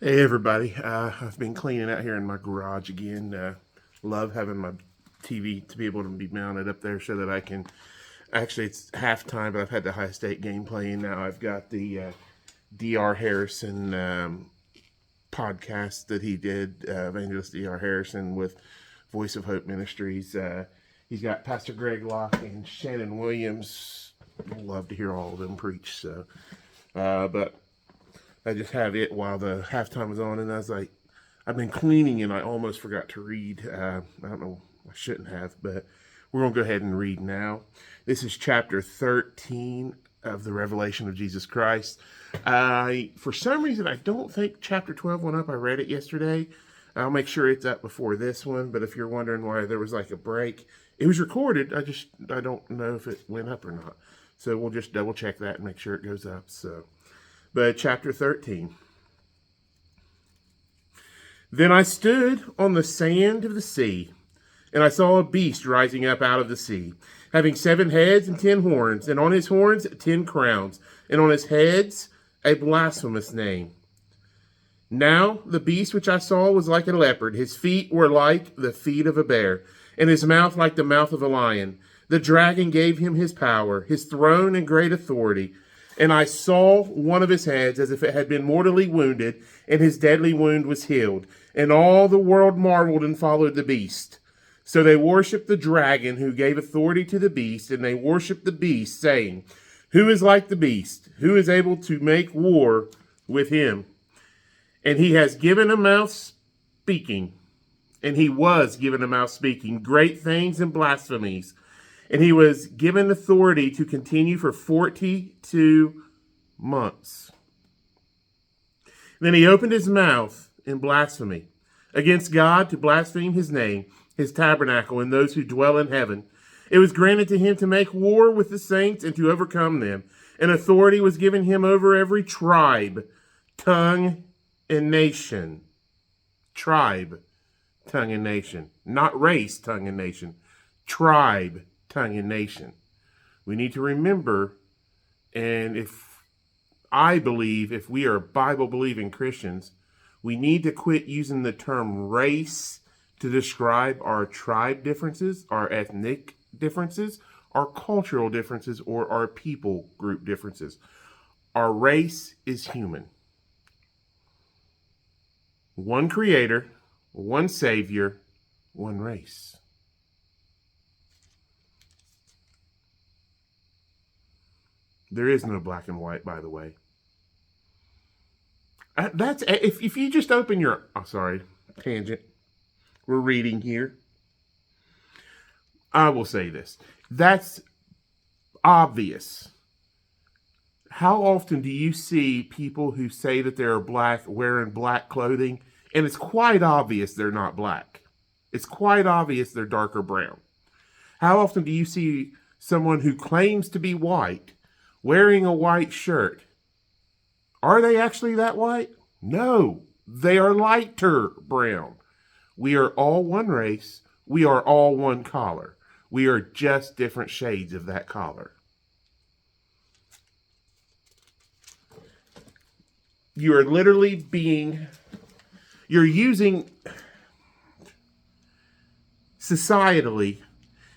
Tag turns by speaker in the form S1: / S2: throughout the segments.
S1: Hey everybody, I've been cleaning out here in my garage again. Love having my TV to be able to be mounted up there so that I can, actually it's halftime, but I've had the High State game playing now. I've got the D.R. Harrison podcast that he did, Evangelist D.R. Harrison with Voice of Hope Ministries. He's got Pastor Greg Locke and Shannon Williams. Love to hear all of them preach. So, but I just had it while the halftime was on, and I was like, I've been cleaning and I almost forgot to read. I don't know, I shouldn't have, but we're going to go ahead and read now. This is chapter 13 of the Revelation of Jesus Christ. For some reason, I don't think chapter 12 went up. I read it yesterday. I'll make sure it's up before this one, but if you're wondering why there was like a break, it was recorded. I don't know if it went up or not. So we'll just double check that and make sure it goes up. But chapter 13. Then I stood on the sand of the sea, and I saw a beast rising up out of the sea, having 7 heads and 10 horns, and on his horns 10 crowns, and on his heads a blasphemous name. Now the beast which I saw was like a leopard. His feet were like the feet of a bear, and his mouth like the mouth of a lion. The dragon gave him his power, his throne, and great authority. And I saw one of his heads as if it had been mortally wounded, and his deadly wound was healed. And all the world marveled and followed the beast. So they worshipped the dragon who gave authority to the beast, and they worshipped the beast, saying, Who is like the beast? Who is able to make war with him? And he has given a mouth speaking, and he was given a mouth speaking great things and blasphemies. And he was given authority to continue for 42 months. Then he opened his mouth in blasphemy against God, to blaspheme his name, his tabernacle, and those who dwell in heaven. It was granted to him to make war with the saints and to overcome them. And authority was given him over every tribe, tongue, and nation. Tribe, tongue, and nation. Not race, tongue, and nation. Tribe, tongue, and nation. We need to remember, and if we are Bible-believing Christians, we need to quit using the term race to describe our tribe differences, our ethnic differences, our cultural differences, or our people group differences. Our race is human. One creator, one savior, one race. There is no black and white, by the way. That's if you just open your tangent. We're reading here. I will say this. That's obvious. How often do you see people who say that they're black wearing black clothing, and it's quite obvious they're not black? It's quite obvious they're darker brown. How often do you see someone who claims to be white wearing a white shirt? Are they actually that white? No, they are lighter brown. We are all one race. We are all one color. We are just different shades of that color. You are literally you're using, societally,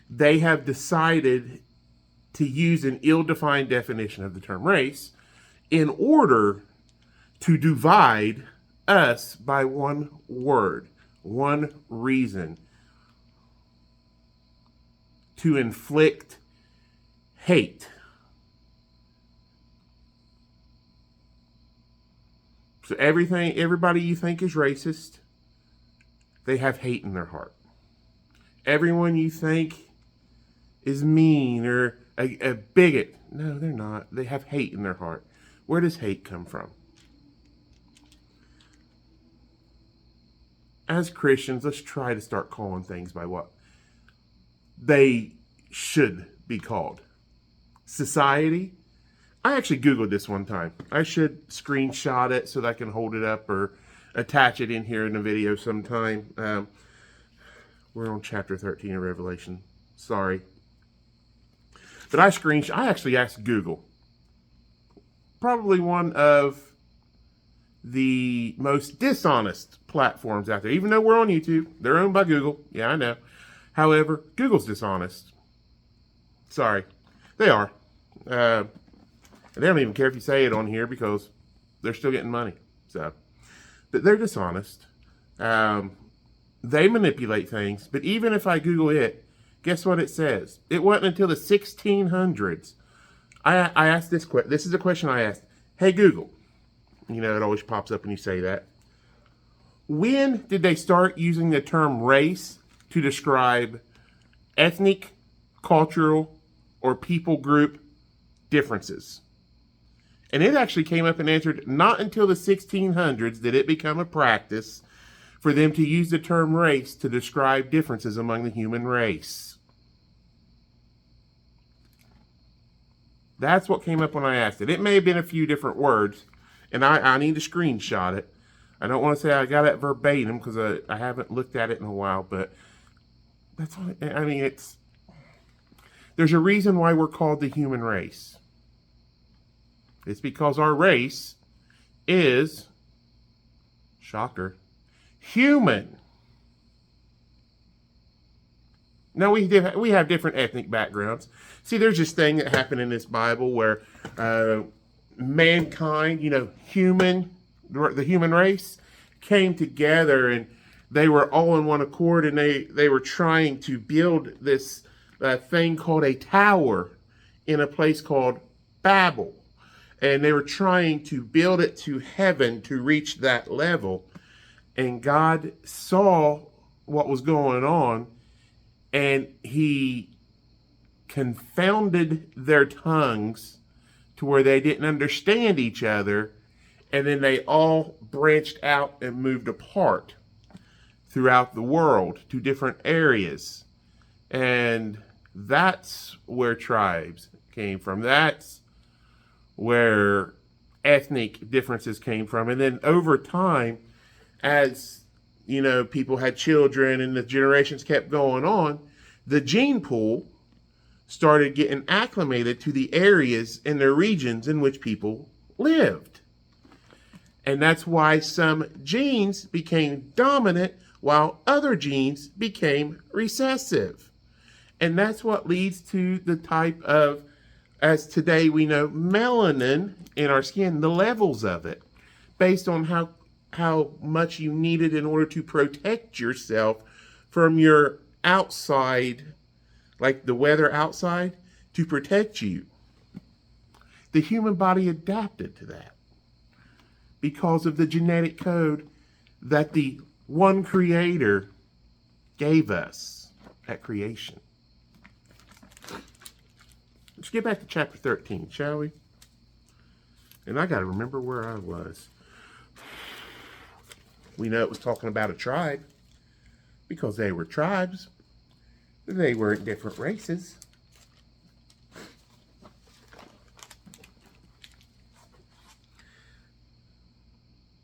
S1: they have decided to use an ill-defined definition of the term race in order to divide us by one word, one reason, to inflict hate. So everybody you think is racist, they have hate in their heart. Everyone you think is mean or a bigot, no, they're not. They have hate in their heart. Where does hate come from? As Christians, let's try to start calling things by what they should be called. Society. I actually Googled this one time. I should screenshot it so that I can hold it up or attach it in here in a video sometime. We're on chapter 13 of Revelation. Sorry. But I actually asked Google. Probably one of the most dishonest platforms out there. Even though we're on YouTube, they're owned by Google. Yeah, I know. However, Google's dishonest. Sorry, they are. They don't even care if you say it on here because they're still getting money. So, but they're dishonest. They manipulate things. But even if I Google it, guess what it says? It wasn't until the 1600s. I asked this question. This is a question I asked. Hey, Google. You know, it always pops up when you say that. When did they start using the term race to describe ethnic, cultural, or people group differences? And it actually came up and answered, not until the 1600s did it become a practice for them to use the term race to describe differences among the human race. That's what came up when I asked it. It may have been a few different words, and I need to screenshot it. I don't want to say I got it verbatim because I haven't looked at it in a while, but that's all. I mean, there's a reason why we're called the human race. It's because our race is, shocker, human. Now, we have different ethnic backgrounds. See, there's this thing that happened in this Bible where mankind, the human race, came together and they were all in one accord, and they were trying to build this thing called a tower in a place called Babel. And they were trying to build it to heaven to reach that level. And God saw what was going on, and he confounded their tongues to where they didn't understand each other, and then they all branched out and moved apart throughout the world to different areas. And that's where tribes came from. That's where ethnic differences came from. And then over time, as people had children and the generations kept going on, the gene pool started getting acclimated to the areas and the regions in which people lived. And that's why some genes became dominant while other genes became recessive. And that's what leads to the type of, as today we know, melanin in our skin, the levels of it, based on how much you need it in order to protect yourself from your outside, like the weather outside, to protect you. The human body adapted to that because of the genetic code that the one creator gave us at creation. Let's get back to chapter 13, shall we? And I got to remember where I was. We know it was talking about a tribe because they were tribes. They weren't different races.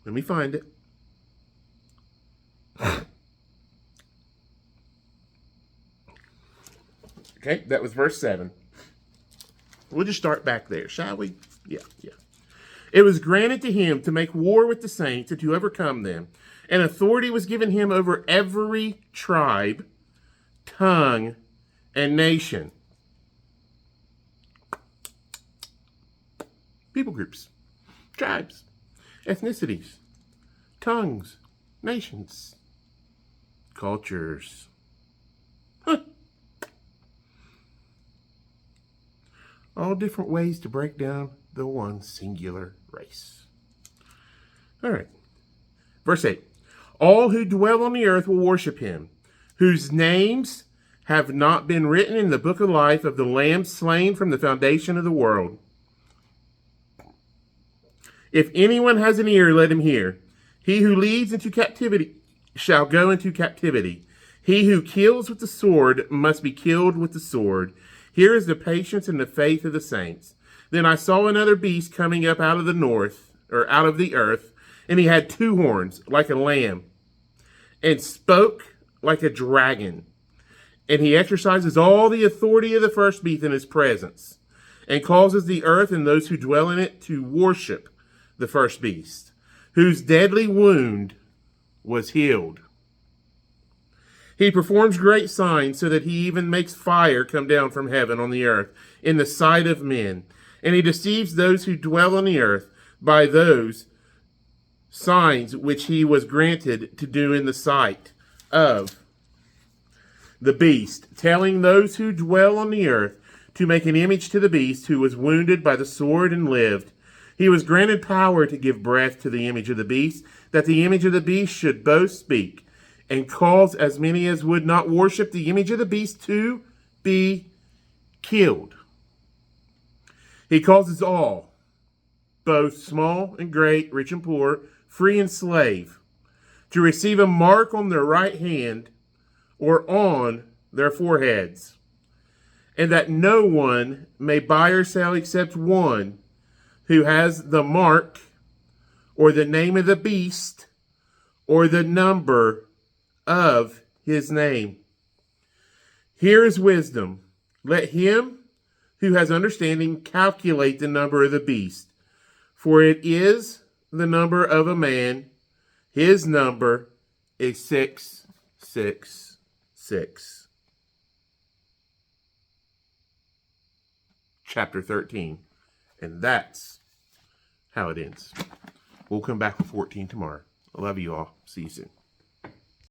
S1: Let me find it. Okay, that was verse 7. We'll just start back there, shall we? Yeah. It was granted to him to make war with the saints and to overcome them. And authority was given him over every tribe, tongue, and nation. People groups, tribes, ethnicities, tongues, nations, cultures. All different ways to break down the one singular race. All right. Verse 8. All who dwell on the earth will worship him, whose names have not been written in the book of life of the Lamb slain from the foundation of the world. If anyone has an ear, let him hear. He who leads into captivity shall go into captivity. He who kills with the sword must be killed with the sword. Here is the patience and the faith of the saints. Then I saw another beast coming up out of the north, or out of the earth, and he had 2 horns like a lamb, and spoke like a dragon. And he exercises all the authority of the first beast in his presence, and causes the earth and those who dwell in it to worship the first beast, whose deadly wound was healed. He performs great signs so that he even makes fire come down from heaven on the earth in the sight of men. And he deceives those who dwell on the earth by those signs which he was granted to do in the sight of the beast, telling those who dwell on the earth to make an image to the beast who was wounded by the sword and lived. He was granted power to give breath to the image of the beast, that the image of the beast should both speak, and cause as many as would not worship the image of the beast to be killed. He causes all, both small and great, rich and poor, free and slave, to receive a mark on their right hand or on their foreheads, and that no one may buy or sell except one who has the mark or the name of the beast or the number of his name. Here is wisdom. Let him who has understanding calculate the number of the beast, for it is the number of a man. His number is 666. Chapter 13. And that's how it ends. We'll come back with 14 tomorrow. I love you all. See you soon.